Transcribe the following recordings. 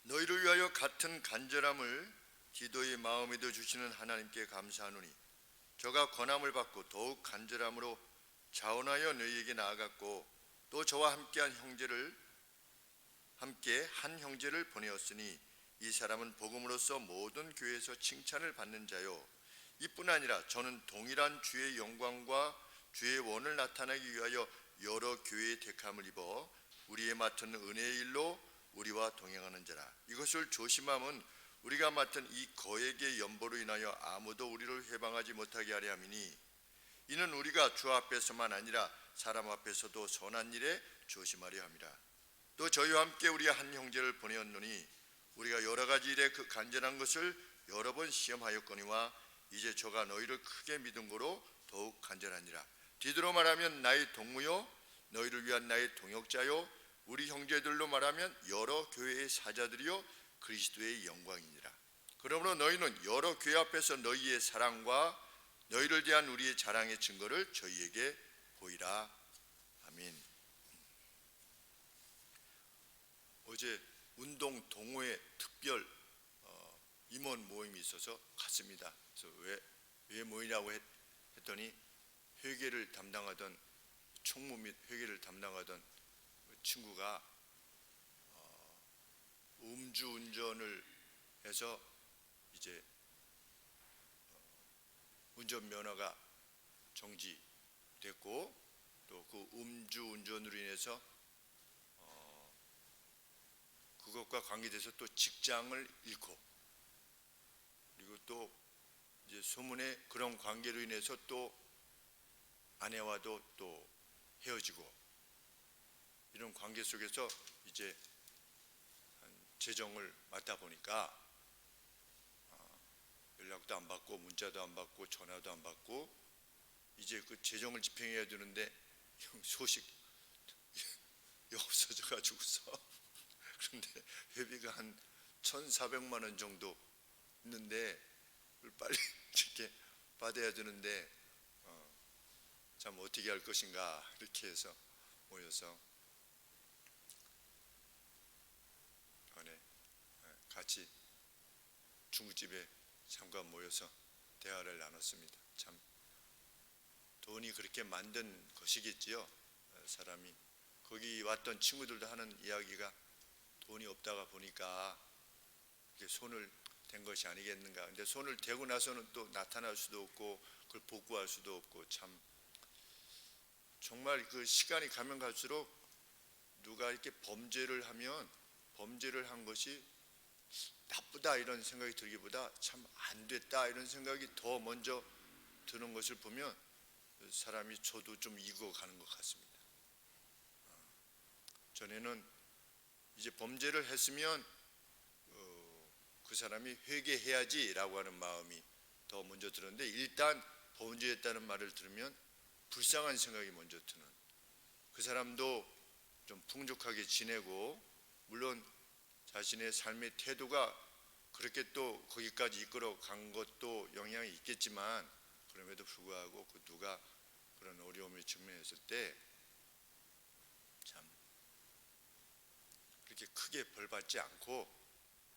너희를 위하여 같은 간절함을 기도의 마음에도 주시는 하나님께 감사하노니 저가 권함을 받고 더욱 간절함으로 자원하여 너희에게 나아갔고 또 저와 함께 한 형제를 보내었으니 이 사람은 복음으로써 모든 교회에서 칭찬을 받는 자요 이뿐 아니라 저는 동일한 주의 영광과 주의 원을 나타내기 위하여 여러 교회의 택함을 입어 우리의 맡은 은혜의 일로 우리와 동행하는 자라. 이것을 조심함은 우리가 맡은 이 거액의 연보로 인하여 아무도 우리를 해방하지 못하게 하려 함이니 이는 우리가 주 앞에서만 아니라 사람 앞에서도 선한 일에 조심하려 함이라. 또 저희와 함께 우리 한 형제를 보내었노니 우리가 여러 가지 일에 그 간절한 것을 여러 번 시험하였거니와 이제 저가 너희를 크게 믿은 거로 더욱 간절하니라. 뒤돌아 말하면 나의 동무요 너희를 위한 나의 동역자요 우리 형제들로 말하면 여러 교회의 사자들이요 그리스도의 영광이니라. 그러므로 너희는 여러 교회 앞에서 너희의 사랑과 너희를 대한 우리의 자랑의 증거를 저희에게 보이라. 아멘. 어제 운동 동호회 특별 임원 모임이 있어서 갔습니다. 그래서 왜 모이냐고 했더니 회계를 담당하던 총무 및 회계를 담당하던 친구가 음주운전을 해서 이제 운전면허가 정지됐고 또 그 음주운전으로 인해서 그것과 관계돼서 또 직장을 잃고 그리고 또 이제 소문에 그런 관계로 인해서 또 아내와도 또 헤어지고 이런 관계 속에서 이제 재정을 맡다 보니까 연락도 안 받고 문자도 안 받고 전화도 안 받고 이제 그 재정을 집행해야 되는데 소식이 없어져 가지고서 그런데 회비가 한 1,400만 원 정도 있는데 그걸 빨리 이렇게 받아야 되는데 참 어떻게 할 것인가 이렇게 해서 모여서 같이 중국집에 잠깐 모여서 대화를 나눴습니다. 참 돈이 그렇게 만든 것이겠지요. 사람이 거기 왔던 친구들도 하는 이야기가 돈이 없다가 보니까 이렇게 손을 댄 것이 아니겠는가. 근데 손을 대고 나서는 또 나타날 수도 없고 그걸 복구할 수도 없고 참 정말 그 시간이 가면 갈수록 누가 이렇게 범죄를 하면 범죄를 한 것이 나쁘다 이런 생각이 들기보다 참 안 됐다 이런 생각이 더 먼저 드는 것을 보면 사람이 저도 좀 익어가는 것 같습니다. 전에는 이제 범죄를 했으면 그 사람이 회개해야지라고 하는 마음이 더 먼저 들었는데 일단 범죄했다는 말을 들으면 불쌍한 생각이 먼저 드는 그 사람도 좀 풍족하게 지내고 물론 자신의 삶의 태도가 그렇게 또 거기까지 이끌어 간 것도 영향이 있겠지만 그럼에도 불구하고 그 누가 그런 어려움을 직면했을 때 참 그렇게 크게 벌받지 않고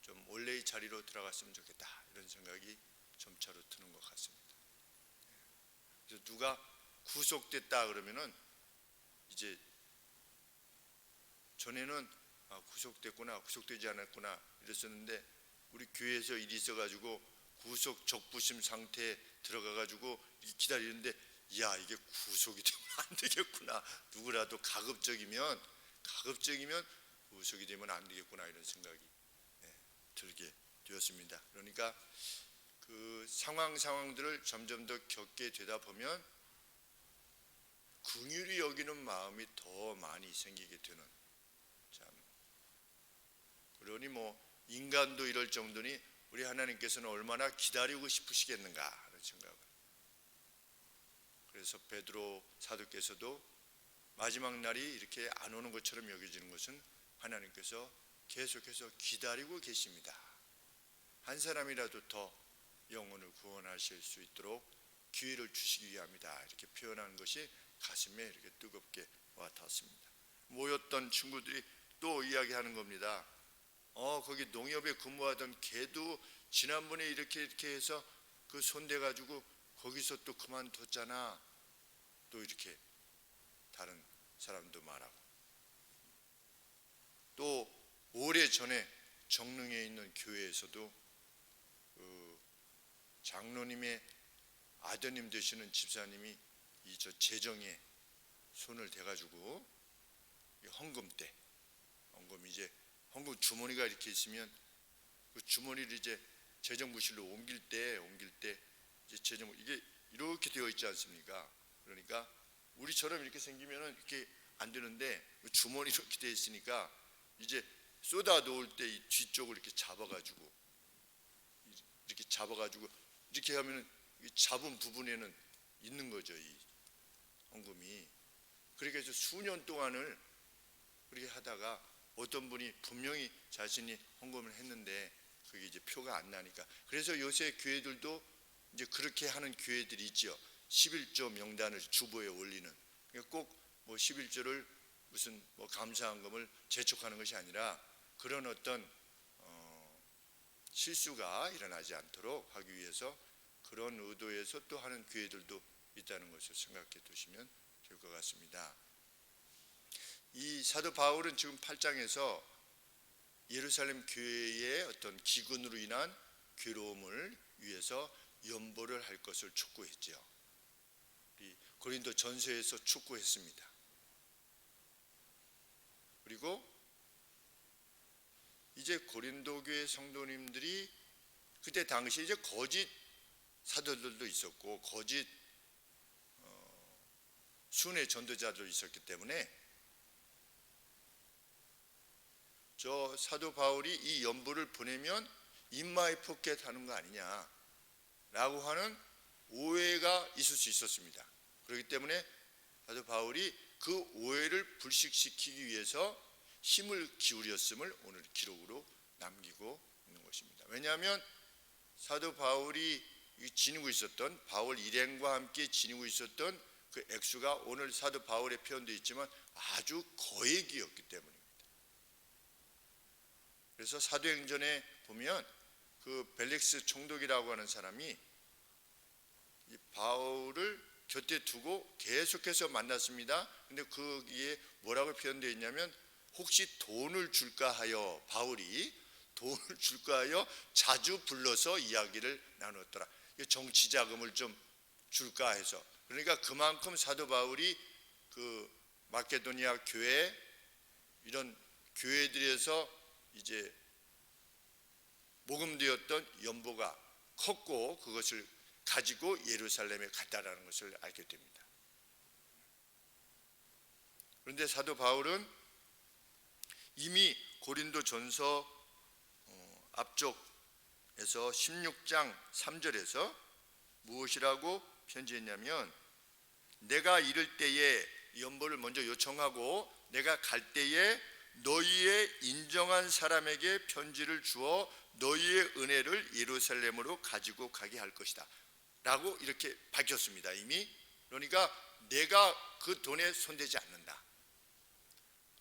좀 원래의 자리로 들어갔으면 좋겠다 이런 생각이 점차로 드는 것 같습니다. 그래서 누가 구속됐다 그러면은 이제 전에는 구속됐구나 구속되지 않았구나 이랬었는데 우리 교회에서 일이 있어가지고 구속 적부심 상태에 들어가가지고 기다리는데 야 이게 구속이 되면 안 되겠구나 누구라도 가급적이면 구속이 되면 안 되겠구나 이런 생각이 들게 되었습니다. 그러니까 그 상황들을 점점 더 겪게 되다 보면 긍휼히 여기는 마음이 더 많이 생기게 되는 참 그러니 뭐 인간도 이럴 정도니 우리 하나님께서는 얼마나 기다리고 싶으시겠는가 하는 생각을 그래서 베드로 사도께서도 마지막 날이 이렇게 안 오는 것처럼 여겨지는 것은 하나님께서 계속해서 기다리고 계십니다. 한 사람이라도 더 영혼을 구원하실 수 있도록 기회를 주시기 위함이다 이렇게 표현한 것이 가슴에 이렇게 뜨겁게 와닿았습니다. 모였던 친구들이 또 이야기하는 겁니다. 거기 농협에 근무하던 걔도 지난번에 이렇게 해서 그 손대 가지고 거기서 또 그만뒀잖아. 또 이렇게 다른 사람도 말하고, 또 오래전에 정릉에 있는 교회에서도 그 장로님의 아드님 되시는 집사님이 이 저 재정에 손을 대가지고 헌금 때, 이제 헌금 주머니가 이렇게 있으면 그 주머니를 이제 재정부실로 옮길 때 이제 재정, 이게 이렇게 되어 있지 않습니까? 그러니까 우리처럼 이렇게 생기면은 이렇게 안 되는데 그 주머니 이렇게 되어 있으니까 이제 쏟아 놓을 때 이 뒤쪽을 이렇게 잡아가지고 이렇게 하면은 잡은 부분에는 있는 거죠, 이 헌금이. 그렇게 해서 수년 동안을 그렇게 하다가 어떤 분이 분명히 자신이 헌금을 했는데 그게 이제 표가 안 나니까, 그래서 요새 교회들도 이제 그렇게 하는 교회들이 있죠. 11조 명단을 주보에 올리는. 그러니까 꼭 뭐 11조를 무슨 뭐 감사헌금을 재촉하는 것이 아니라 그런 어떤 실수가 일어나지 않도록 하기 위해서 그런 의도에서 또 하는 교회들도 있다는 것을 생각해 두시면 될 것 같습니다. 이 사도 바울은 지금 8장에서 예루살렘 교회의 어떤 기근으로 인한 괴로움을 위해서 연보를 할 것을 촉구했죠. 고린도 전서에서 촉구했습니다. 그리고 이제 고린도 교회 성도님들이 그때 당시 이제 거짓 사도들도 있었고 거짓 순회 전도자도 있었기 때문에 저 사도 바울이 이 연보를 보내면 인마의 포켓하는 거 아니냐라고 하는 오해가 있을 수 있었습니다. 그렇기 때문에 사도 바울이 그 오해를 불식시키기 위해서 힘을 기울였음을 오늘 기록으로 남기고 있는 것입니다. 왜냐하면 사도 바울이 지니고 있었던, 바울 일행과 함께 지니고 있었던 그 액수가 오늘 사도 바울의 표현도 있지만 아주 거액이었기 때문입니다. 그래서 사도행전에 보면 그 벨릭스 총독이라고 하는 사람이 이 바울을 곁에 두고 계속해서 만났습니다. 근데 거기에 뭐라고 표현되어 있냐면 혹시 돈을 줄까 하여, 바울이 돈을 줄까 하여 자주 불러서 이야기를 나눴더라. 정치 자금을 좀 줄까 해서. 그러니까 그만큼 사도 바울이 그 마케도니아 교회, 이런 교회들에서 이제 모금되었던 연보가 컸고 그것을 가지고 예루살렘에 갔다라는 것을 알게 됩니다. 그런데 사도 바울은 이미 고린도 전서 앞쪽에서 16장 3절에서 무엇이라고 편지했냐면, 내가 이를 때에, 연보를 먼저 요청하고 내가 갈 때에 너희의 인정한 사람에게 편지를 주어 너희의 은혜를 예루살렘으로 가지고 가게 할 것이다 라고 이렇게 밝혔습니다. 이미. 그러니까 내가 그 돈에 손대지 않는다.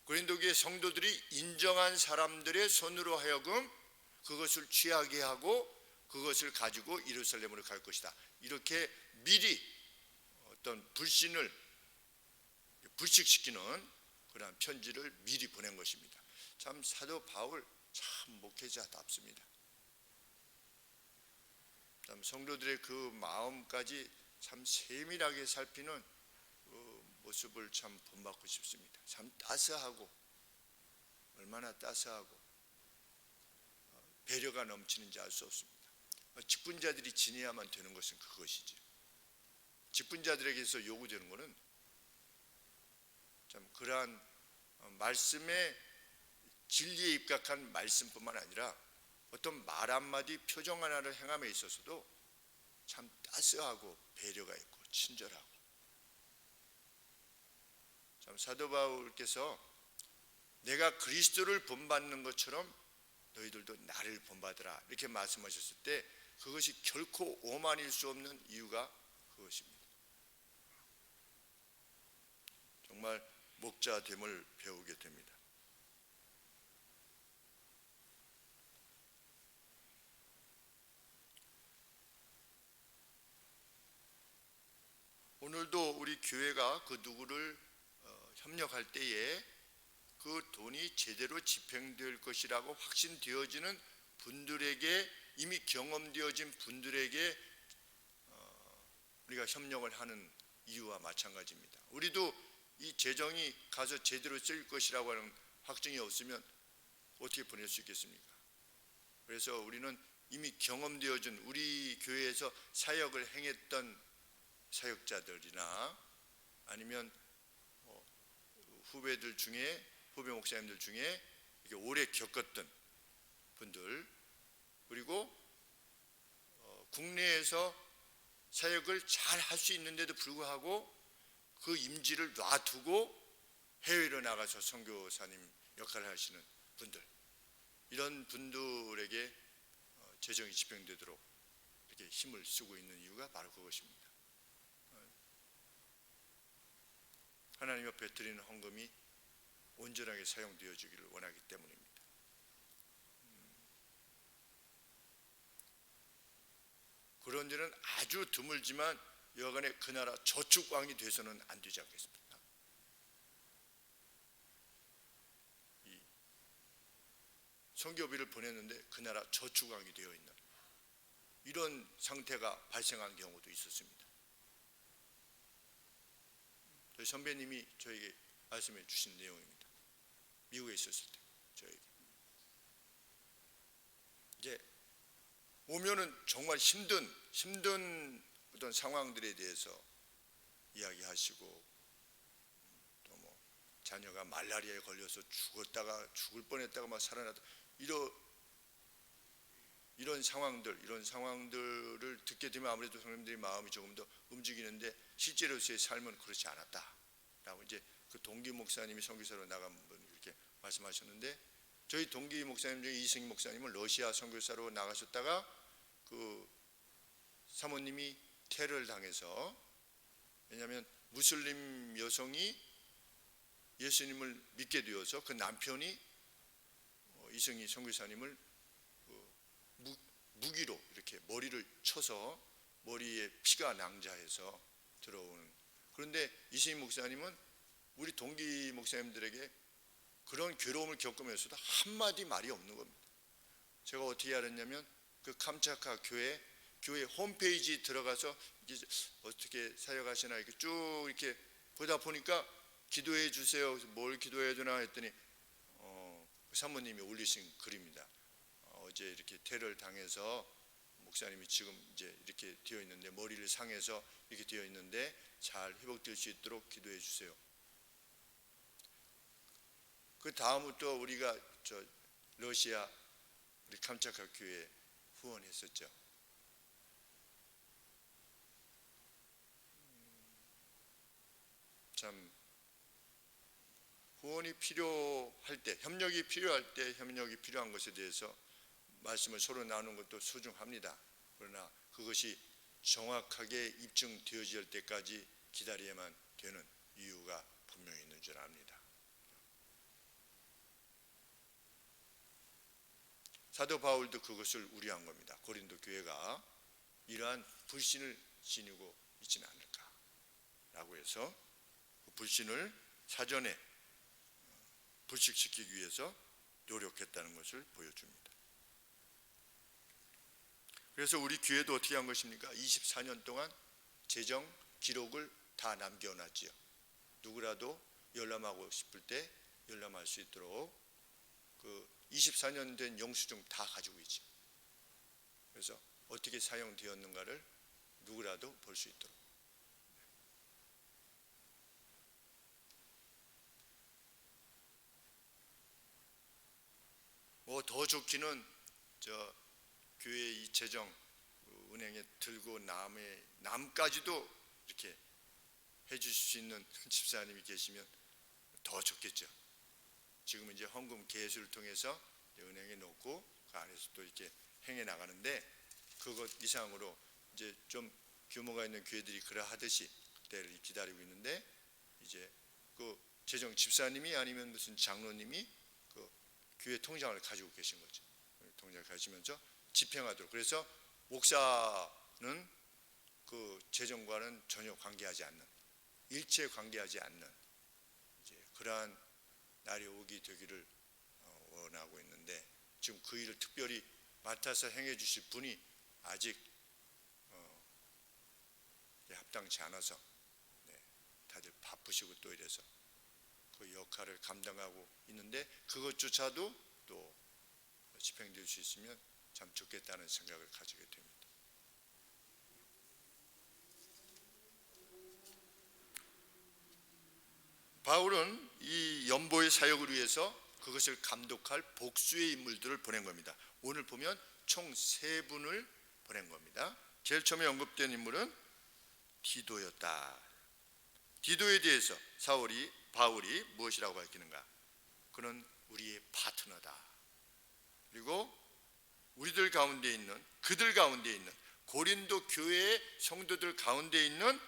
고린도교의 성도들이 인정한 사람들의 손으로 하여금 그것을 취하게 하고 그것을 가지고 예루살렘으로 갈 것이다. 이렇게 미리 어떤 불신을 불식시키는 그런 편지를 미리 보낸 것입니다. 참 사도 바울 참 목회자답습니다. 참 성도들의 그 마음까지 참 세밀하게 살피는 그 모습을 참 본받고 싶습니다. 참 따스하고, 얼마나 따스하고 배려가 넘치는지 알 수 없습니다. 직분자들이 지내야만 되는 것은 그것이지. 직분자들에게서 요구되는 것은 참 그러한 말씀의 진리에 입각한 말씀뿐만 아니라 어떤 말 한마디, 표정 하나를 행함에 있어서도 참 따스하고 배려가 있고 친절하고. 참 사도 바울께서 내가 그리스도를 본받는 것처럼 너희들도 나를 본받으라 이렇게 말씀하셨을 때 그것이 결코 오만일 수 없는 이유가 그것입니다. 정말 목자됨을 배우게 됩니다. 우리 교회가 그 누구를 협력할 때에 그 돈이 제대로 집행될 것이라고 확신되어지는 분들에게, 이미 경험되어진 분들에게 우리가 협력을 하는 이유와 마찬가지입니다. 우리도 이 재정이 가서 제대로 쓰일 것이라고 하는 확증이 없으면 어떻게 보낼 수 있겠습니까? 그래서 우리는 이미 경험되어진 우리 교회에서 사역을 행했던 사역자들이나 아니면 후배 목사님들 중에 이렇게 오래 겪었던 분들, 그리고 국내에서 사역을 잘 할 수 있는데도 불구하고 그 임지를 놔두고 해외로 나가서 선교사님 역할을 하시는 분들, 이런 분들에게 재정이 집행되도록 이렇게 힘을 쓰고 있는 이유가 바로 그것입니다. 하나님 앞에 드리는 헌금이 온전하게 사용되어지기를 원하기 때문입니다. 그런 일은 아주 드물지만 여간에 그 나라 저축왕이 돼서는 안 되지 않겠습니까? 이 선교비를 보냈는데 그 나라 저축왕이 되어 있는 이런 상태가 발생한 경우도 있었습니다. 저희 선배님이 저에게 말씀해 주신 내용입니다. 미국에 있었을 때 저에게 이제 오면은 정말 힘든 어떤 상황들에 대해서 이야기하시고, 또 뭐 자녀가 말라리아에 걸려서 죽을 뻔했다가 막 살아났다, 이런 상황들을 듣게 되면 아무래도 성도님들의 마음이 조금 더 움직이는데, 실제로서의 삶은 그렇지 않았다라고 이제 그 동기 목사님이 선교사로 나간 분 이렇게 말씀하셨는데, 저희 동기 목사님 중에 이승희 목사님은 러시아 선교사로 나가셨다가 그 사모님이 테러를 당해서, 왜냐하면 무슬림 여성이 예수님을 믿게 되어서 그 남편이 이승희 선교사님을 무기로 이렇게 머리를 쳐서 머리에 피가 낭자해서 들어오는, 그런데 이승희 목사님은 우리 동기 목사님들에게 그런 괴로움을 겪으면서도 한마디 말이 없는 겁니다. 제가 어떻게 알았냐면 그 캄차카 교회 홈페이지 들어가서 이제 어떻게 사역하시나 이렇게 쭉 이렇게 보다 보니까 기도해 주세요. 뭘 기도해야 되나 했더니 사모님이 올리신 글입니다. 어제 이렇게 테러를 당해서 목사님이 지금 이제 이렇게 되어 있는데, 머리를 상해서 이렇게 되어 있는데 잘 회복될 수 있도록 기도해 주세요. 그 다음부터 우리가 저 러시아 우리 캄차카 교회 후원했었죠. 참 후원이 필요할 때, 협력이 필요할 때 협력이 필요한 것에 대해서 말씀을 서로 나누는 것도 소중합니다. 그러나 그것이 정확하게 입증되어질 때까지 기다려야만 되는 이유가 분명히 있는 줄 압니다. 사도 바울도 그것을 우려한 겁니다. 고린도 교회가 이러한 불신을 지니고 있지는 않을까라고 해서 그 불신을 사전에 불식시키기 위해서 노력했다는 것을 보여줍니다. 그래서 우리 교회도 어떻게 한 것입니까? 24년 동안 재정 기록을 다 남겨놨지요. 누구라도 열람하고 싶을 때 열람할 수 있도록 그 24년 된 영수증 다 가지고 있죠. 그래서 어떻게 사용되었는가를 누구라도 볼 수 있도록. 뭐 더 좋기는 저 교회 이 재정 은행에 들고 남까지도 이렇게 해주실 수 있는 집사님이 계시면 더 좋겠죠. 지금 이제 헌금 계수를 통해서 은행에 넣고 그 안에서 또 이렇게 행해 나가는데, 그것 이상으로 이제 좀 규모가 있는 교회들이 그러하듯이 그때를 기다리고 있는데, 이제 그 재정 집사님이 아니면 무슨 장로님이 그 교회 통장을 가지고 계신 거죠. 통장을 가지면서 집행하도록. 그래서 목사는 그 재정과는 전혀 관계하지 않는 일체 관계하지 않는 그러한 날이 오게 되기를 원하고 있는데, 지금 그 일을 특별히 맡아서 행해 주실 분이 아직 합당치 않아서 다들 바쁘시고 또 이래서 그 역할을 감당하고 있는데, 그것조차도 또 집행될 수 있으면 참 좋겠다는 생각을 가지게 됩니다. 바울은 이 연보의 사역을 위해서 그것을 감독할 복수의 인물들을 보낸 겁니다. 오늘 보면 총 3분을 보낸 겁니다. 제일 처음에 언급된 인물은 디도였다. 디도에 대해서 바울이 무엇이라고 밝히는가? 그는 우리의 파트너다. 그리고 그들 가운데 있는 고린도 교회의 성도들 가운데 있는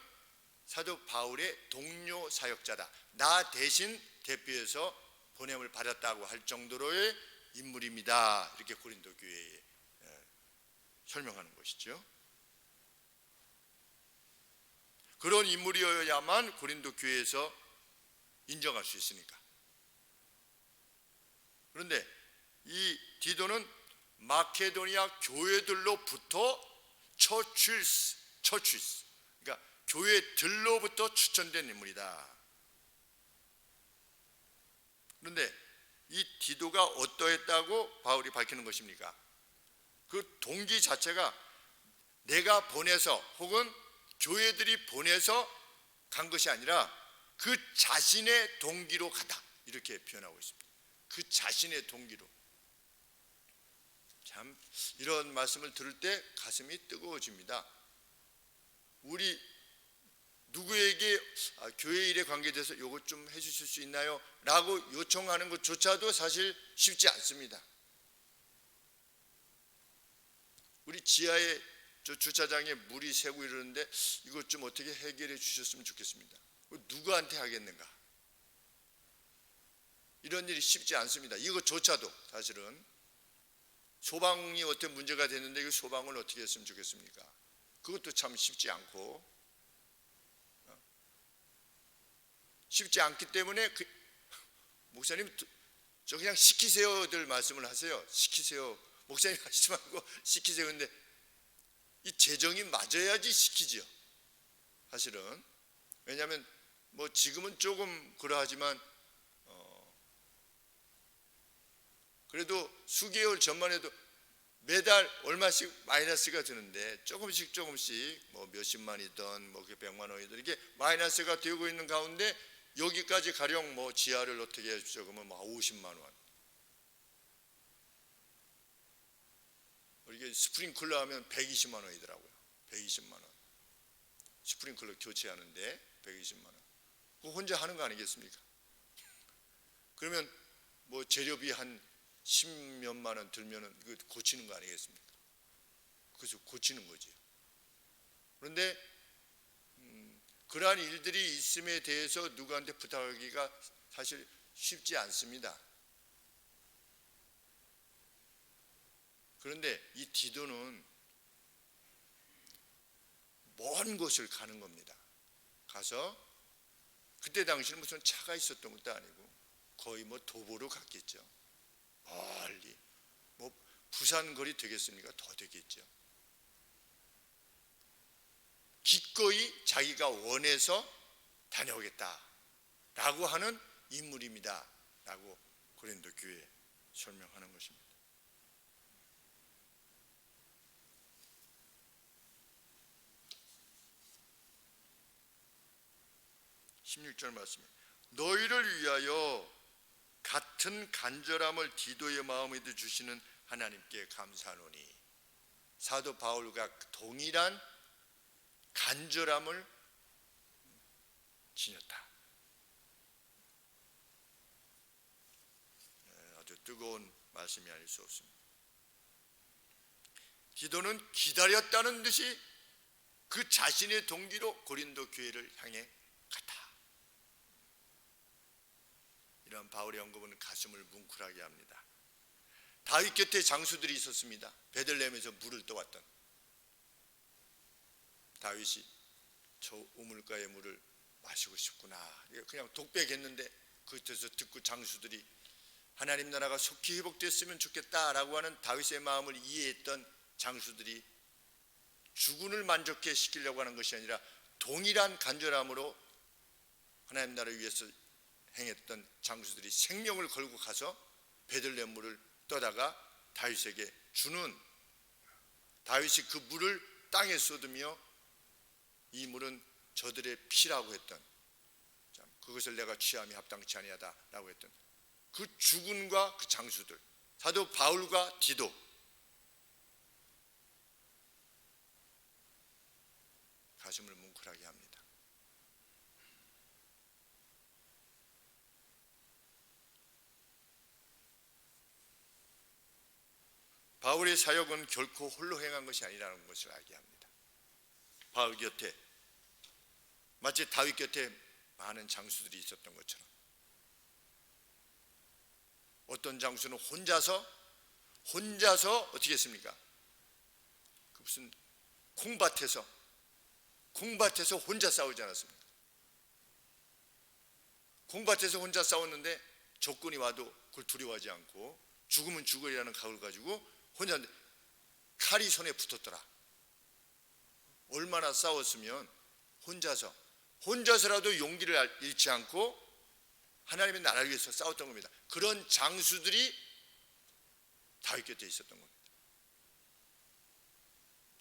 사도 바울의 동료 사역자다. 나 대신 대표해서 보냄을 받았다고 할 정도로의 인물입니다. 이렇게 고린도 교회에 설명하는 것이죠. 그런 인물이어야만 고린도 교회에서 인정할 수 있으니까. 그런데 이 디도는 마케도니아 교회들로부터 처취스, 그러니까 교회들로부터 추천된 인물이다. 그런데 이 디도가 어떠했다고 바울이 밝히는 것입니까? 그 동기 자체가 내가 보내서 혹은 교회들이 보내서 간 것이 아니라 그 자신의 동기로 가다, 이렇게 표현하고 있습니다. 그 자신의 동기로. 참 이런 말씀을 들을 때 가슴이 뜨거워집니다. 우리 누구에게 교회 일에 관계돼서 이것 좀 해주실 수 있나요? 라고 요청하는 것조차도 사실 쉽지 않습니다. 우리 지하에 주차장에 물이 새고 이러는데 이것 좀 어떻게 해결해 주셨으면 좋겠습니다. 누구한테 하겠는가? 이런 일이 쉽지 않습니다. 이것조차도 사실은 소방이 어떻게 문제가 됐는데 이 소방을 어떻게 했으면 좋겠습니까? 그것도 참 쉽지 않고, 쉽지 않기 때문에 목사님 저 그냥 시키세요들 말씀을 하세요. 시키세요. 목사님 하시지 말고 시키세요. 근데 이 재정이 맞아야지 시키죠. 사실은. 왜냐하면 뭐 지금은 조금 그러하지만 그래도 수개월 전만 해도 매달 얼마씩 마이너스가 드는데 조금씩 뭐 몇십만이든 뭐 100만 원이든 이렇게 마이너스가 되고 있는 가운데 여기까지 가령 뭐 지하를 어떻게 해주죠? 그러면 뭐 50만 원. 이게 스프링클러 하면 120만 원이더라고요. 120만 원. 스프링클러 교체하는데 120만 원. 그거 혼자 하는 거 아니겠습니까? 그러면 뭐 재료비 한 10몇만 원 들면은 이거 고치는 거 아니겠습니까? 그래서 고치는 거죠. 그런데 그러한 일들이 있음에 대해서 누구한테 부탁하기가 사실 쉽지 않습니다. 그런데 이 디도는 먼 곳을 가는 겁니다. 가서 그때 당시는 무슨 차가 있었던 것도 아니고 거의 뭐 도보로 갔겠죠. 멀리 뭐 부산 거리 되겠습니까? 더 되겠죠. 기꺼이 자기가 원해서 다녀오겠다라고 하는 인물입니다라고 고린도 교회에 설명하는 것입니다. 16절 말씀에 너희를 위하여 같은 간절함을 디도의 마음에도 주시는 하나님께 감사하노니, 사도 바울과 동일한 간절함을 지녔다. 아주 뜨거운 말씀이 아닐 수 없습니다. 디도는 기다렸다는 듯이 그 자신의 동기로 고린도 교회를 향해 갔다. 이런 바울의 언급은 가슴을 뭉클하게 합니다. 다윗 곁에 장수들이 있었습니다. 베들레헴에서 물을 떠왔던 다윗이 저 우물가의 물을 마시고 싶구나. 그냥 독백했는데 그것에서 듣고 장수들이 하나님 나라가 속히 회복됐으면 좋겠다라고 하는 다윗의 마음을 이해했던 장수들이 주군을 만족해 시키려고 하는 것이 아니라 동일한 간절함으로 하나님 나라를 위해서 행했던 장수들이 생명을 걸고 가서 베들레헴 물을 떠다가 다윗에게 주는, 다윗이 그 물을 땅에 쏟으며 이 물은 저들의 피라고 했던, 그것을 내가 취함이 합당치 아니하다라고 했던 그 주군과 그 장수들, 사도 바울과 디도, 가슴을 뭉클하게 합니다. 바울의 사역은 결코 홀로 행한 것이 아니라는 것을 알게 합니다. 바울 곁에, 마치 다윗 곁에 많은 장수들이 있었던 것처럼, 어떤 장수는 혼자서 어떻게 했습니까? 그 무슨 콩밭에서 혼자 싸우지 않았습니까? 콩밭에서 혼자 싸웠는데 적군이 와도 그걸 두려워하지 않고 죽으면 죽으리라는 각오를 가지고 혼자, 칼이 손에 붙었더라. 얼마나 싸웠으면 혼자서라도 용기를 잃지 않고 하나님의 나라를 위해서 싸웠던 겁니다. 그런 장수들이 다윗 곁에 있었던 겁니다.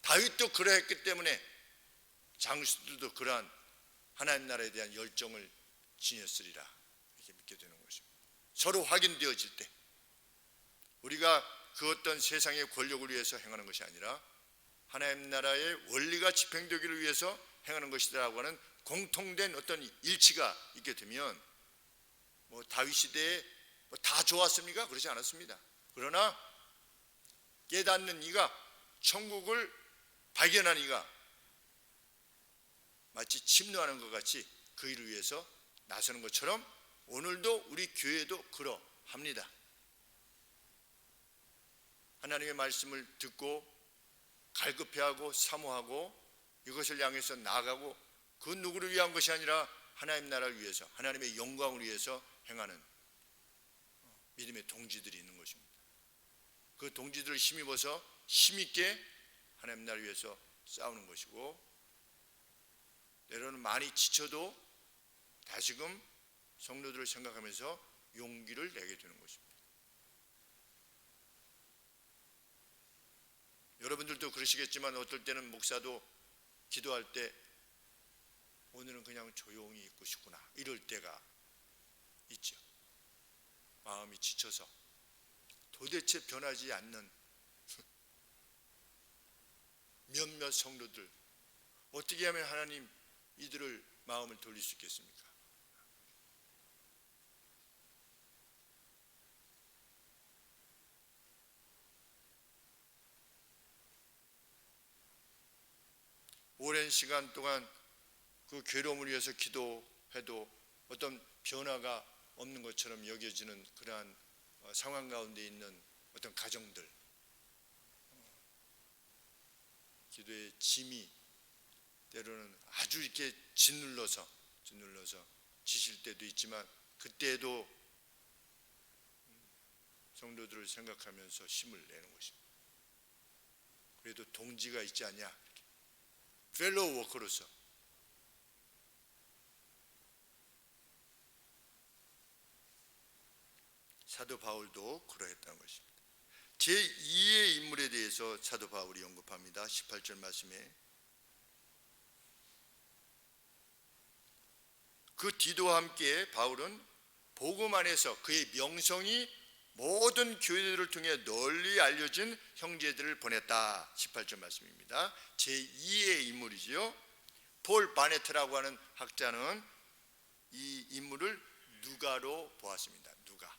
다윗도 그러했기 때문에 장수들도 그러한 하나님 나라에 대한 열정을 지녔으리라, 이렇게 믿게 되는 것입니다. 서로 확인되어질 때 우리가 그 어떤 세상의 권력을 위해서 행하는 것이 아니라 하나님 나라의 원리가 집행되기를 위해서 행하는 것이라고 하는 공통된 어떤 일치가 있게 되면, 다윗 시대에 다 좋았습니까? 그렇지 않았습니다. 그러나 깨닫는 이가, 천국을 발견한 이가 마치 침노하는 것 같이 그 일을 위해서 나서는 것처럼 오늘도 우리 교회도 그러합니다. 하나님의 말씀을 듣고 갈급해하고 사모하고 이것을 향해서 나아가고, 그 누구를 위한 것이 아니라 하나님 나라를 위해서, 하나님의 영광을 위해서 행하는 믿음의 동지들이 있는 것입니다. 그 동지들을 힘입어서 힘있게 하나님 나라를 위해서 싸우는 것이고, 때로는 많이 지쳐도 다시금 성도들을 생각하면서 용기를 내게 되는 것입니다. 여러분들도 그러시겠지만 어떨 때는 목사도 기도할 때 오늘은 그냥 조용히 있고 싶구나, 이럴 때가 있죠. 마음이 지쳐서 도대체 변하지 않는 몇몇 성도들, 어떻게 하면 하나님 이들을 마음을 돌릴 수 있겠습니까? 오랜 시간 동안 그 괴로움을 위해서 기도해도 어떤 변화가 없는 것처럼 여겨지는 그러한 상황 가운데 있는 어떤 가정들, 기도의 짐이 때로는 아주 이렇게 짓눌러서 지실 때도 있지만, 그때에도 성도들을 생각하면서 힘을 내는 것입니다. 그래도 동지가 있지 않냐, 펠로우 워커로서 사도 바울도 그러했다는 것입니다. 제2의 인물에 대해서 사도 바울이 언급합니다. 18절 말씀에 그 디도와 함께 바울은 복음 안에서 그의 명성이 모든 교회들을 통해 널리 알려진 형제들을 보냈다. 18절 말씀입니다. 제2의 인물이지요. 폴 바네트라고 하는 학자는 이 인물을 누가로 보았습니다. 누가.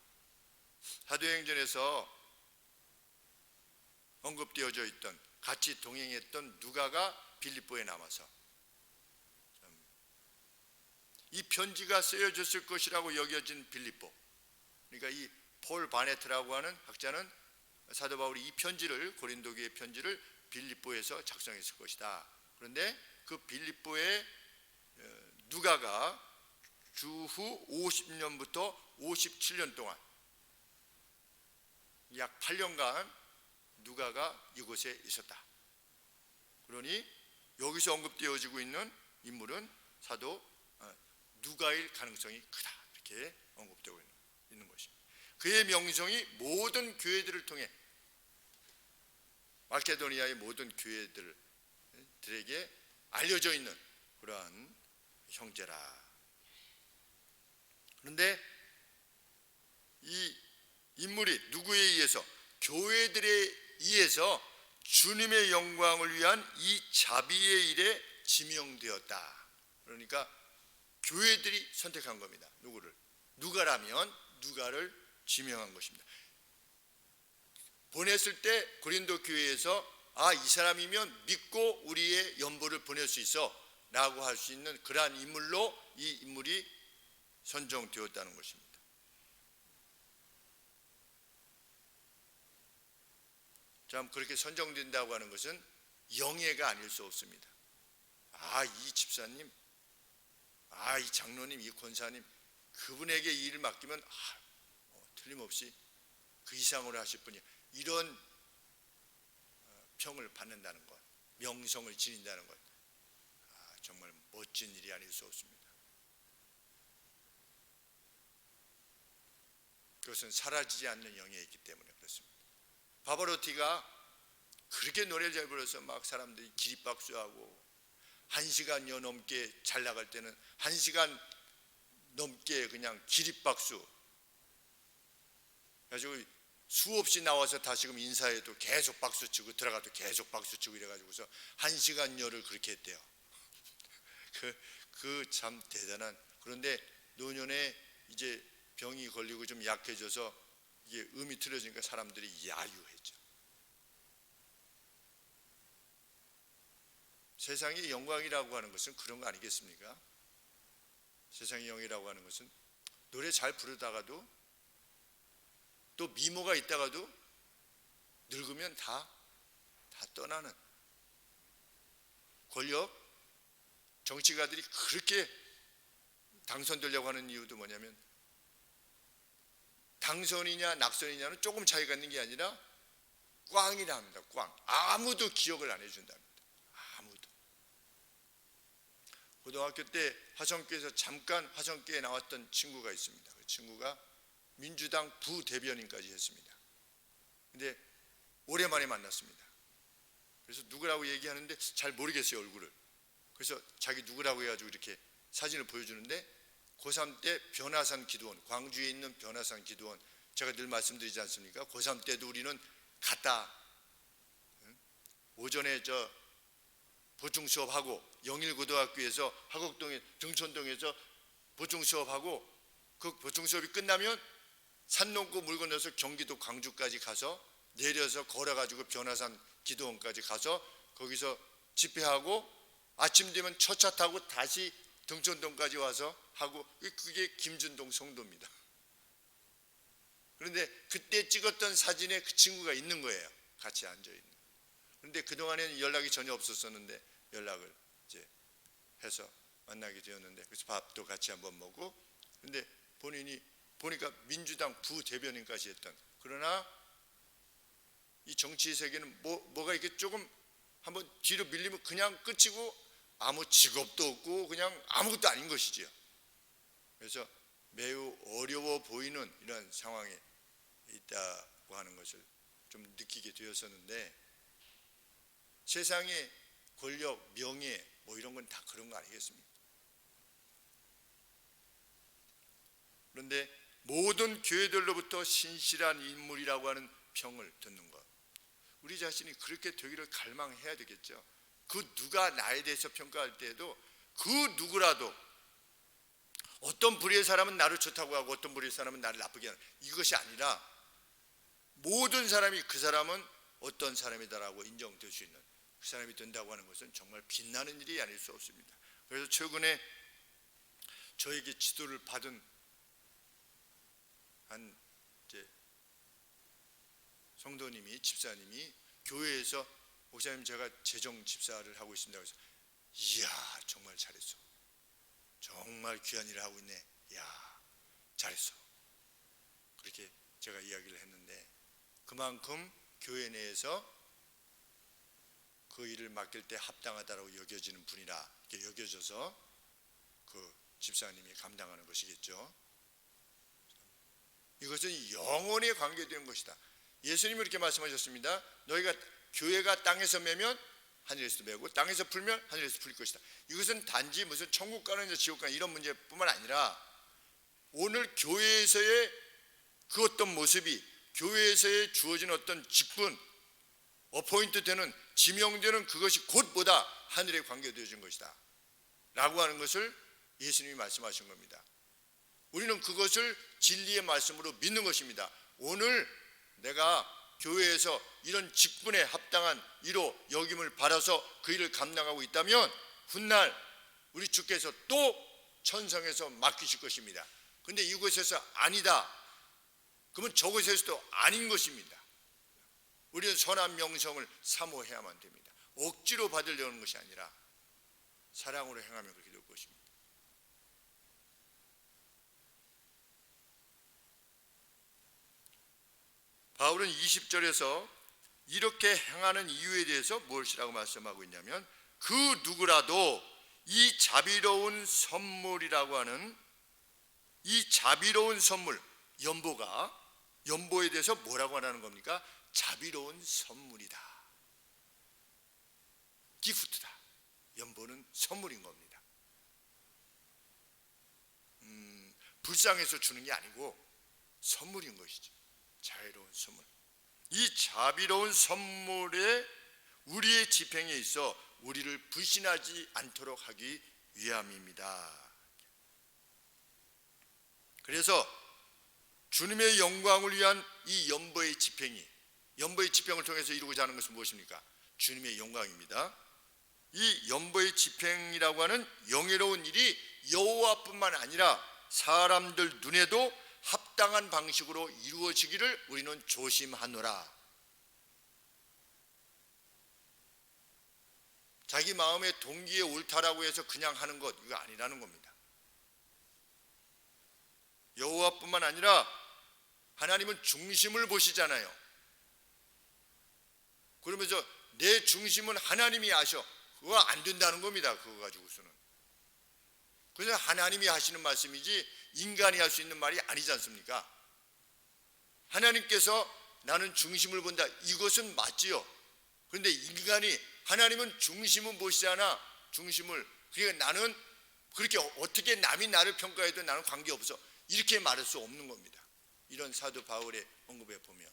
사도행전에서 언급되어져 있던, 같이 동행했던 누가가 빌립보에 남아서 이 편지가 쓰여졌을 것이라고 여겨진 빌립보, 그러니까 이 폴 바네트라고 하는 학자는 사도 바울이 이 편지를, 고린도교의 편지를 빌립보에서 작성했을 것이다. 그런데 그 빌립보에 누가가 주후 50년부터 57년 동안 약 8년간 누가가 이곳에 있었다. 그러니 여기서 언급되어지고 있는 인물은 사도 누가일 가능성이 크다, 이렇게 언급되고 있는 것입니다. 그의 명성이 모든 교회들을 통해 마케도니아의 모든 교회들에게 알려져 있는 그러한 형제라. 그런데 이 인물이 누구에 의해서, 교회들에 의해서 주님의 영광을 위한 이 자비의 일에 지명되었다. 그러니까 교회들이 선택한 겁니다. 누구를? 누가라면 누가를 지명한 것입니다. 보냈을 때 고린도 교회에서 이 사람이면 믿고 우리의 연보를 보낼 수 있어 라고 할 수 있는 그러한 인물로 이 인물이 선정되었다는 것입니다. 참, 그렇게 선정된다고 하는 것은 영예가 아닐 수 없습니다. 이 집사님, 이 장로님, 이 권사님, 그분에게 이 일을 맡기면 틀림없이 그 이상으로 하실 분이, 이런 평을 받는다는 것, 명성을 지닌다는 것, 정말 멋진 일이 아닐 수 없습니다. 그것은 사라지지 않는 영예에 있기 때문에 그렇습니다. 바바로티가 그렇게 노래를 잘 불러서 막 사람들이 기립박수하고 1시간여 넘게 잘 나갈 때는 1시간 넘게 그냥 기립박수 가지고 수없이 나와서 다시금 인사해도 계속 박수치고 들어가도 계속 박수치고 이래가지고서 1시간여를 그렇게 했대요. 그 참 대단한. 그런데 노년에 이제 병이 걸리고 좀 약해져서 이게 음이 틀어지니까 사람들이 야유했죠. 세상의 영광이라고 하는 것은 그런 거 아니겠습니까? 세상의 영이라고 하는 것은 노래 잘 부르다가도 또 미모가 있다가도 늙으면 다 떠나는, 권력, 정치가들이 그렇게 당선되려고 하는 이유도 뭐냐면 당선이냐 낙선이냐는 조금 차이가 있는 게 아니라 꽝이라 합니다. 꽝. 아무도 기억을 안 해준답니다. 아무도. 고등학교 때 화성교에서 잠깐 화성교에 나왔던 친구가 있습니다. 그 친구가 민주당 부대변인까지 했습니다. 근데 오랜만에 만났습니다. 그래서 누구라고 얘기하는데 잘 모르겠어요, 얼굴을. 그래서 자기 누구라고 해가지고 이렇게 사진을 보여주는데 고3 때 변화산 기도원, 광주에 있는 변화산 기도원, 제가 늘 말씀드리지 않습니까? 고3 때도 우리는 갔다 오전에 보충 수업하고 영일고등학교에서 화곡동에 등촌동에서 보충 수업하고 그 보충 수업이 끝나면 산 넘고 물 건너서 경기도 광주까지 가서 내려서 걸어가지고 변화산 기도원까지 가서 거기서 집회하고 아침 되면 첫차 타고 다시 등촌동까지 와서 하고, 그게 김준동 성도입니다. 그런데 그때 찍었던 사진에 그 친구가 있는 거예요. 같이 앉아있는. 그런데 그동안에는 연락이 전혀 없었었는데 연락을 이제 해서 만나게 되었는데, 그래서 밥도 같이 한번 먹고, 그런데 본인이 보니까 민주당 부대변인까지 했던, 그러나 이 정치 세계는 뭐가 이렇게 조금 한번 뒤로 밀리면 그냥 끝이고 아무 직업도 없고 그냥 아무것도 아닌 것이지요. 그래서 매우 어려워 보이는 이런 상황에 있다고 하는 것을 좀 느끼게 되었었는데, 세상의 권력, 명예 뭐 이런 건 다 그런 거 아니겠습니까? 그런데 모든 교회들로부터 신실한 인물이라고 하는 평을 듣는 것, 우리 자신이 그렇게 되기를 갈망해야 되겠죠. 그 누가 나에 대해서 평가할 때에도 그 누구라도 어떤 부류의 사람은 나를 좋다고 하고 어떤 부류의 사람은 나를 나쁘게 하는, 이것이 아니라 모든 사람이 그 사람은 어떤 사람이다라고 인정될 수 있는 그 사람이 된다고 하는 것은 정말 빛나는 일이 아닐 수 없습니다. 그래서 최근에 저에게 지도를 받은 한 성도님이, 집사님이 교회에서 목사님 제가 재정 집사를 하고 있습니다. 그래서 이야 정말 잘했어, 정말 귀한 일을 하고 있네. 야, 잘했어. 그렇게 제가 이야기를 했는데, 그만큼 교회 내에서 그 일을 맡길 때 합당하다고 여겨지는 분이라 이렇게 여겨져서 그 집사님이 감당하는 것이겠죠. 이것은 영원히 관계된 것이다. 예수님이 이렇게 말씀하셨습니다. 너희가 교회가 땅에서 매면 하늘에서 매고 땅에서 풀면 하늘에서 풀릴 것이다. 이것은 단지 무슨 천국 가는 지옥 가는 이런 문제뿐만 아니라 오늘 교회에서의 그 어떤 모습이, 교회에서의 주어진 어떤 직분, 어포인트 되는, 지명되는 그것이 곧 뭐다? 하늘에 관계되어진 것이다 라고 하는 것을 예수님이 말씀하신 겁니다. 우리는 그것을 진리의 말씀으로 믿는 것입니다. 오늘 내가 교회에서 이런 직분에 합당한 이로 여김을 받아서 그 일을 감당하고 있다면 훗날 우리 주께서 또 천성에서 맡기실 것입니다. 그런데 이곳에서 아니다, 그러면 저곳에서도 아닌 것입니다. 우리는 선한 명성을 사모해야만 됩니다. 억지로 받으려는 것이 아니라 사랑으로 행하면 그렇게 될 것입니다. 바울은 20절에서 이렇게 행하는 이유에 대해서 무엇이라고 말씀하고 있냐면, 그 누구라도 이 자비로운 선물이라고 하는 이 자비로운 선물, 연보에 대해서 뭐라고 하라는 겁니까? 자비로운 선물이다. 기프트다. 연보는 선물인 겁니다. 불쌍해서 주는 게 아니고 선물인 것이죠. 자비로운 선물. 이 자비로운 선물에 우리의 집행에 있어 우리를 불신하지 않도록 하기 위함입니다. 그래서 주님의 영광을 위한 이 연보의 집행을 통해서 이루고자 하는 것은 무엇입니까? 주님의 영광입니다. 이 연보의 집행이라고 하는 영예로운 일이 여호와뿐만 아니라 사람들 눈에도 합당한 방식으로 이루어지기를 우리는 조심하노라. 자기 마음의 동기에 옳다라고 해서 그냥 하는 것, 이거 아니라는 겁니다. 여호와뿐만 아니라 하나님은 중심을 보시잖아요. 그러면서 내 중심은 하나님이 아셔. 그거 안 된다는 겁니다. 그거 가지고서는. 그래서 하나님이 하시는 말씀이지 인간이 할 수 있는 말이 아니지 않습니까? 하나님께서 나는 중심을 본다, 이것은 맞지요. 그런데 인간이, 하나님은 중심은 보시지 않아. 중심을, 그러니까 나는 그렇게 어떻게 남이 나를 평가해도 나는 관계없어, 이렇게 말할 수 없는 겁니다. 이런 사도 바울의 언급에 보면.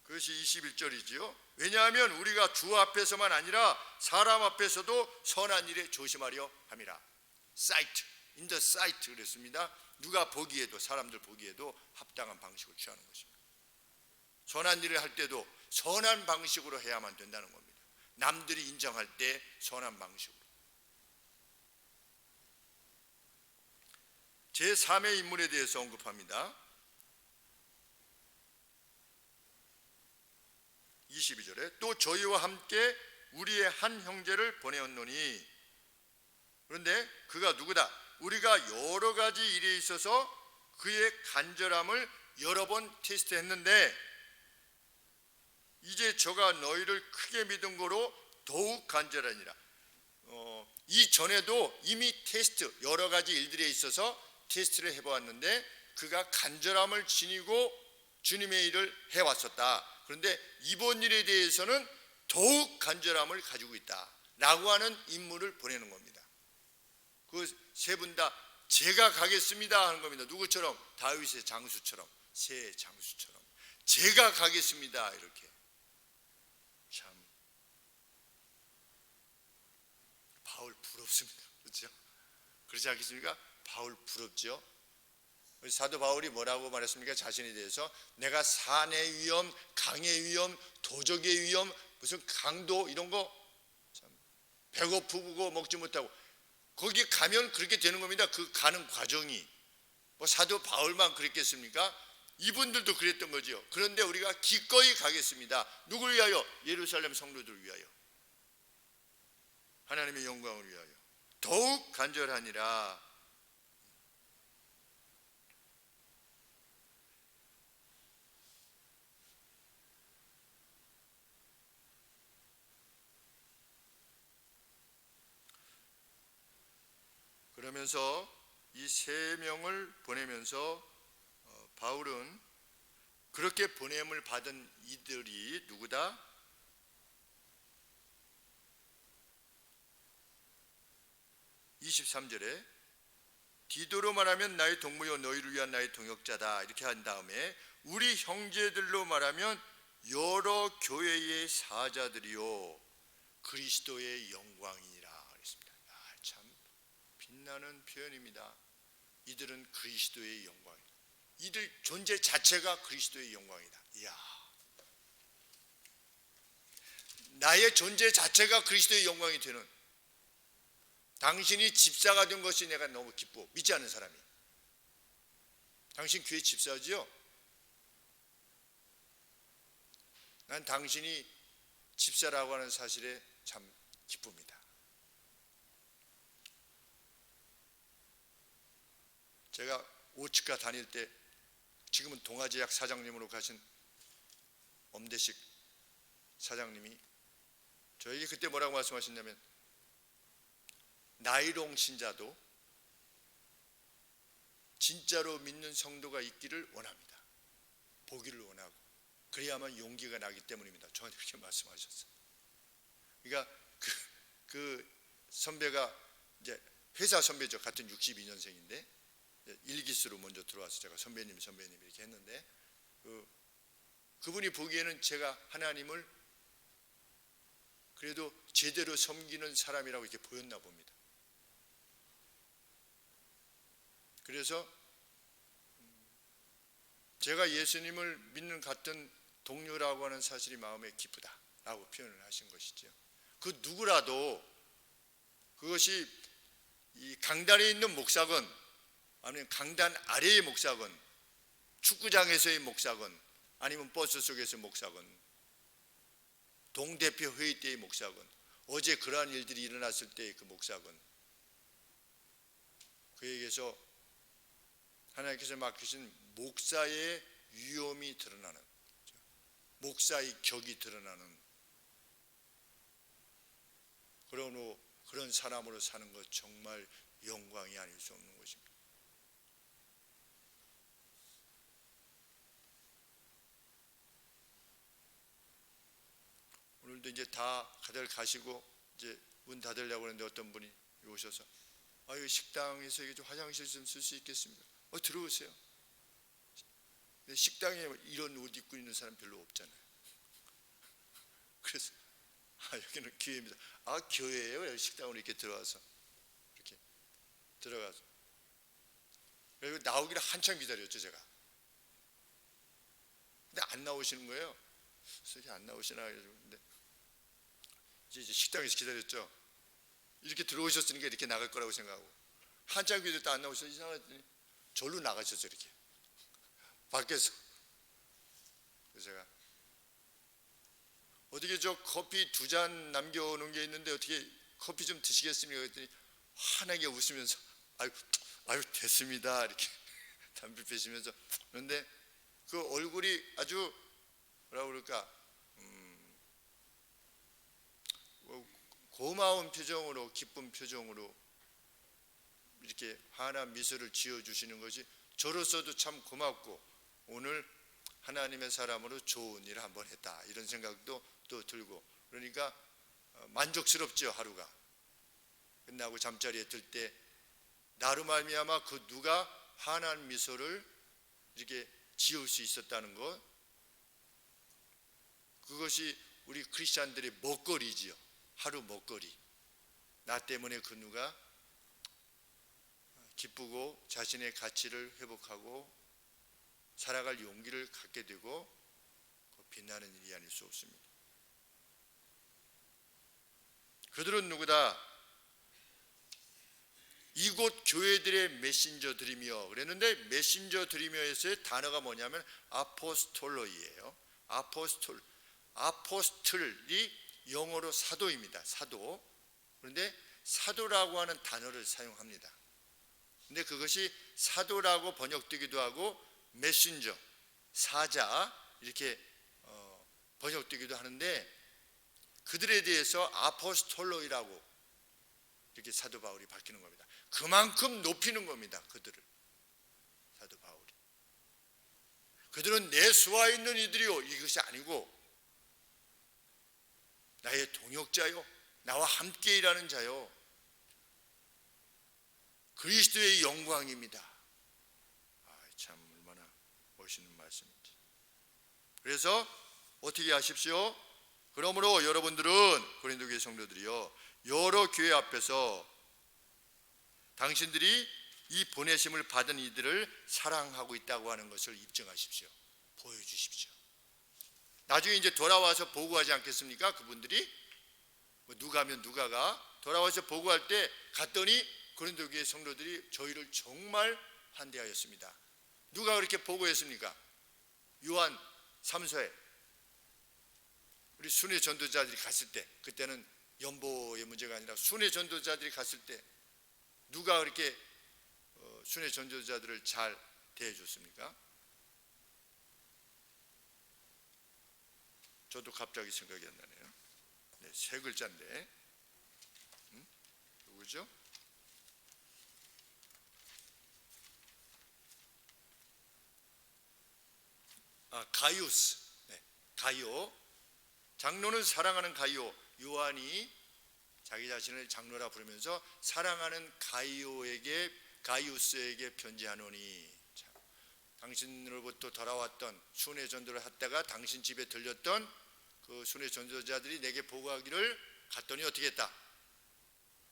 그것이 21절이지요. 왜냐하면 우리가 주 앞에서만 아니라 사람 앞에서도 선한 일에 조심하려 함이라. sight, in the sight 그랬습니다. 누가 보기에도, 사람들 보기에도 합당한 방식을 취하는 것입니다. 선한 일을 할 때도 선한 방식으로 해야만 된다는 겁니다. 남들이 인정할 때 선한 방식으로. 제3의 인물에 대해서 언급합니다. 22절에 또 저희와 함께 우리의 한 형제를 보내었노니, 그런데 그가 누구다? 우리가 여러 가지 일에 있어서 그의 간절함을 여러 번 테스트했는데 이제 저가 너희를 크게 믿은 거로 더욱 간절하니라. 이전에도 이미 테스트, 여러 가지 일들에 있어서 테스트를 해보았는데 그가 간절함을 지니고 주님의 일을 해왔었다. 그런데 이번 일에 대해서는 더욱 간절함을 가지고 있다 라고 하는 인물을 보내는 겁니다. 그 세 분 다 제가 가겠습니다 하는 겁니다. 누구처럼? 다윗의 장수처럼, 새 장수처럼 제가 가겠습니다. 이렇게. 참 바울 부럽습니다. 그렇죠? 그렇지 않겠습니까? 바울 부럽죠. 사도 바울이 뭐라고 말했습니까? 자신에 대해서 내가 산의 위험, 강의 위험, 도적의 위험, 무슨 강도 이런 거 참 배고프고 먹지 못하고, 거기 가면 그렇게 되는 겁니다. 그 가는 과정이. 뭐 사도 바울만 그랬겠습니까? 이분들도 그랬던 거죠. 그런데 우리가 기꺼이 가겠습니다. 누굴 위하여? 예루살렘 성도들을 위하여. 하나님의 영광을 위하여 더욱 간절하니라. 그러면서 이 세 명을 보내면서 바울은 그렇게 보냄을 받은 이들이 누구다? 23절에 디도로 말하면 나의 동무요 너희를 위한 나의 동역자다 이렇게 한 다음에 우리 형제들로 말하면 여러 교회의 사자들이요 그리스도의 영광이니라 그랬습니다. 참 빛나는 표현입니다. 이들은 그리스도의 영광이다. 이들 존재 자체가 그리스도의 영광이다. 이야, 나의 존재 자체가 그리스도의 영광이 되는, 당신이 집사가 된 것이 내가 너무 기뻐. 믿지 않는 사람이. 당신 교회 집사지요? 난 당신이 집사라고 하는 사실에 참 기쁩니다. 제가 오츠카 다닐 때 지금은 동아제약 사장님으로 가신 엄대식 사장님이 저에게 그때 뭐라고 말씀하셨냐면 나이롱 신자도 진짜로 믿는 성도가 있기를 원합니다. 보기를 원하고 그래야만 용기가 나기 때문입니다. 저한테 그렇게 말씀하셨어요. 그러니까 그 선배가 이제 회사 선배죠. 같은 62년생인데 일기수로 먼저 들어와서 제가 선배님 이렇게 했는데 그분이 보기에는 제가 하나님을 그래도 제대로 섬기는 사람이라고 이렇게 보였나 봅니다. 그래서 제가 예수님을 믿는 같은 동료라고 하는 사실이 마음에 기쁘다라고 표현을 하신 것이죠. 그 누구라도 그것이 이 강단에 있는 목사건 아니면 강단 아래의 목사건, 축구장에서의 목사건, 아니면 버스 속에서의 목사건, 동대표 회의 때의 목사건, 어제 그러한 일들이 일어났을 때의 그 목사건, 그에게서 하나님께서 맡기신 목사의 위엄이 드러나는, 목사의 격이 드러나는 그런 사람으로 사는 것 정말 영광이 아닐 수 없는 것입니다. 오늘도 이제 다들 가시고 이제 문 닫으려고 하는데 어떤 분이 오셔서 이 식당에서 이게 좀 화장실 좀 쓸 수 있겠습니까? 들어오세요. 근데 식당에 이런 옷 입고 있는 사람 별로 없잖아요. 그래서 여기는 교회입니다. 교회예요? 식당으로 이렇게 들어와서 이렇게 들어가서 그리고 나오기를 한참 기다렸죠 제가. 근데 안 나오시는 거예요. 그래서 이렇게 안 나오시나 근데 이제 식당에서 기다렸죠. 이렇게 들어오셨으니까 이렇게 나갈 거라고 생각하고 한참 기다렸다 안 나오셔서 이상하더니 절로 나가셨죠 이렇게 밖에서. 그래서 제가 어떻게 저 커피 2잔 남겨놓은 게 있는데 어떻게 커피 좀 드시겠습니까? 그랬더니 환하게 웃으면서 아유 됐습니다 이렇게 담배 피시면서. 그런데 그 얼굴이 아주 뭐라고 그럴까 고마운 표정으로 기쁜 표정으로 이렇게 환한 미소를 지어주시는 것이 저로서도 참 고맙고 오늘 하나님의 사람으로 좋은 일을 한번 했다 이런 생각도 또 들고 그러니까 만족스럽죠. 하루가 끝나고 잠자리에 들 때 나로 말미암아 그 누가 환한 미소를 이렇게 지을 수 있었다는 것, 그것이 우리 크리스찬들의 먹거리지요. 하루 먹거리. 나 때문에 그 누가 기쁘고 자신의 가치를 회복하고 살아갈 용기를 갖게 되고 빛나는 일이 아닐 수 없습니다. 그들은 누구다? 이곳 교회들의 메신저들이며 그랬는데 메신저들이며에서의 단어가 뭐냐면 아포스톨로이예요. 아포스톨이 영어로 사도입니다. 사도. 그런데 사도라고 하는 단어를 사용합니다. 근데 그것이 사도라고 번역되기도 하고 메신저, 사자 이렇게 번역되기도 하는데, 그들에 대해서 아포스톨로이라고 이렇게 사도 바울이 밝히는 겁니다. 그만큼 높이는 겁니다. 그들을, 사도 바울이. 그들은 내 수하 있는 이들이요, 이것이 아니고 나의 동역자요, 나와 함께 일하는 자요, 그리스도의 영광입니다. 참 얼마나 멋있는 말씀인지. 그래서 어떻게 하십시오? 그러므로 여러분들은, 고린도 교회 성도들이요, 여러 교회 앞에서 당신들이 이 보내심을 받은 이들을 사랑하고 있다고 하는 것을 입증하십시오. 보여주십시오. 나중에 이제 돌아와서 보고하지 않겠습니까? 그분들이 누가면 누가가 돌아와서 보고할 때 갔더니 고린도 교회 성도들이 저희를 정말 환대하였습니다. 누가 그렇게 보고했습니까? 요한 3서에 우리 순회 전도자들이 갔을 때, 그때는 연보의 문제가 아니라 순회 전도자들이 갔을 때 누가 그렇게 순회 전도자들을 잘 대해줬습니까? 저도 갑자기 생각이 안 나네요. 네, 세 글자인데 누구죠? 가이오스. 네, 가이오. 장로는 사랑하는 가이오. 요한이 자기 자신을 장로라 부르면서 사랑하는 가이오스에게 편지하노니, 당신으로부터 돌아왔던 순회 전도를 하다가 당신 집에 들렸던 그 순회 전도자들이 내게 보고하기를 갔더니 어떻게 했다?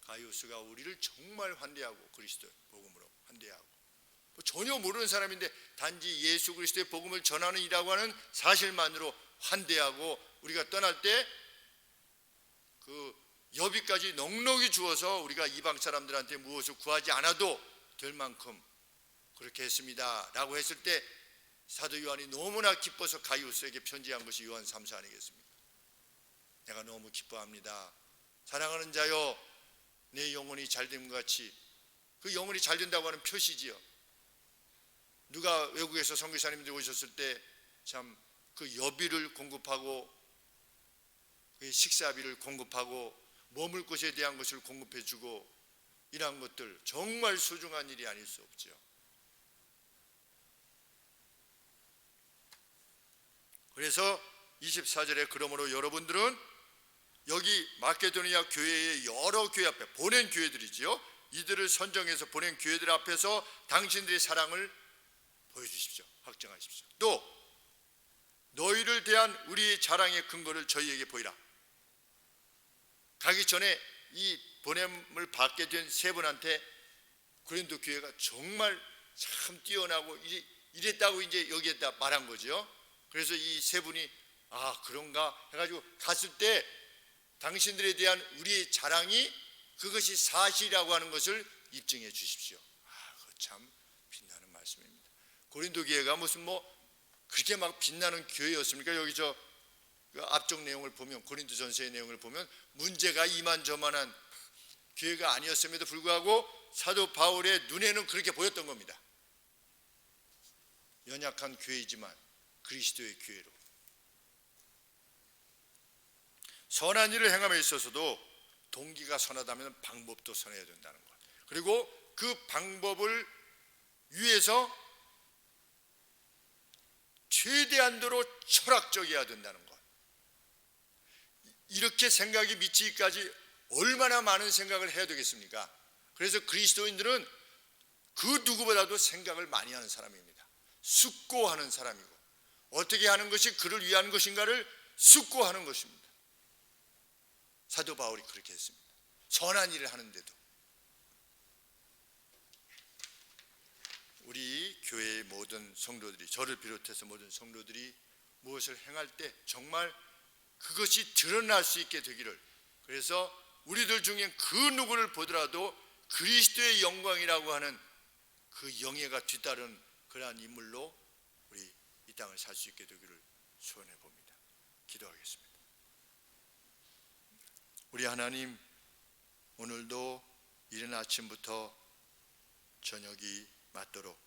가이오스가 우리를 정말 환대하고, 그리스도의 복음으로 환대하고, 전혀 모르는 사람인데 단지 예수 그리스도의 복음을 전하는 이라고 하는 사실만으로 환대하고, 우리가 떠날 때 그 여비까지 넉넉히 주어서 우리가 이방 사람들한테 무엇을 구하지 않아도 될 만큼 그렇게 했습니다 라고 했을 때 사도 요한이 너무나 기뻐서 가이오스에게 편지한 것이 요한 3서 아니겠습니까? 내가 너무 기뻐합니다. 사랑하는 자여, 내 영혼이 잘됨과 같이, 그 영혼이 잘된다고 하는 표시지요. 누가 외국에서 선교사님들이 오셨을 때 참 그 여비를 공급하고 식사비를 공급하고 머물 곳에 대한 것을 공급해 주고, 이러한 것들 정말 소중한 일이 아닐 수 없죠. 그래서 24절에 그러므로 여러분들은 여기 마케도니아 교회의 여러 교회 앞에, 보낸 교회들이지요, 이들을 선정해서 보낸 교회들 앞에서 당신들의 사랑을 보여주십시오. 확정하십시오. 또 너희를 대한 우리의 자랑의 근거를 저희에게 보이라. 가기 전에 이 보냄을 받게 된 세 분한테 고린도 교회가 정말 참 뛰어나고 이랬다고 이제 여기에다 말한 거죠. 그래서 이 세 분이 그런가 해가지고 갔을 때 당신들에 대한 우리의 자랑이 그것이 사실이라고 하는 것을 입증해 주십시오. 그거 참 빛나는 말씀입니다. 고린도 교회가 무슨 그렇게 막 빛나는 교회였습니까? 여기 그 앞쪽 내용을 보면, 고린도전서의 내용을 보면 문제가 이만저만한 교회가 아니었음에도 불구하고 사도 바울의 눈에는 그렇게 보였던 겁니다. 연약한 교회이지만 그리스도의 교회로. 선한 일을 행함에 있어서도 동기가 선하다면 방법도 선해야 된다는 것. 그리고 그 방법을 위해서 최대한도로 철학적이어야 된다는 것. 이렇게 생각이 미치기까지 얼마나 많은 생각을 해야 되겠습니까? 그래서 그리스도인들은 그 누구보다도 생각을 많이 하는 사람입니다. 숙고하는 사람이고, 어떻게 하는 것이 그를 위한 것인가를 숙고하는 것입니다. 사도 바울이 그렇게 했습니다. 선한 일을 하는데도. 우리 교회의 모든 성도들이, 저를 비롯해서 모든 성도들이 무엇을 행할 때 정말 그것이 드러날 수 있게 되기를, 그래서 우리들 중에 그 누구를 보더라도 그리스도의 영광이라고 하는 그 영예가 뒤따른 그러한 인물로 우리 이 땅을 살 수 있게 되기를 소원해 봅니다. 기도하겠습니다. 우리 하나님, 오늘도 이른 아침부터 저녁이 맞도록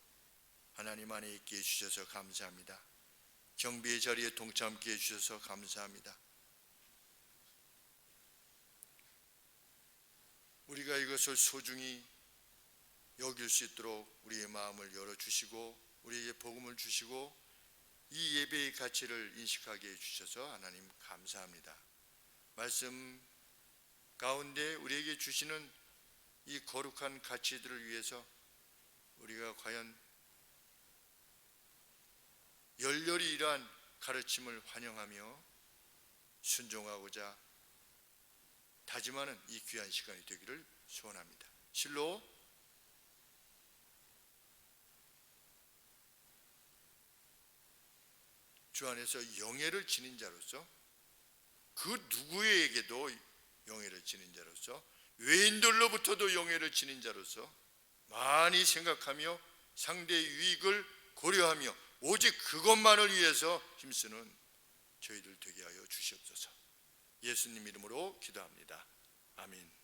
하나님 안에 있게 해주셔서 감사합니다. 경배의 자리에 동참케 해주셔서 감사합니다. 우리가 이것을 소중히 여길 수 있도록 우리의 마음을 열어주시고 우리에게 복음을 주시고 이 예배의 가치를 인식하게 해주셔서 하나님 감사합니다. 말씀 가운데 우리에게 주시는 이 거룩한 가치들을 위해서 우리가 과연 열렬히 이러한 가르침을 환영하며 순종하고자 다짐하는 이 귀한 시간이 되기를 소원합니다. 실로 주 안에서 영예를 지닌 자로서 그 누구에게도 영예를 지닌 자로서 외인들로부터도 영예를 지닌 자로서 많이 생각하며 상대의 유익을 고려하며 오직 그것만을 위해서 힘쓰는 저희들 되게 하여 주시옵소서. 예수님 이름으로 기도합니다. 아멘.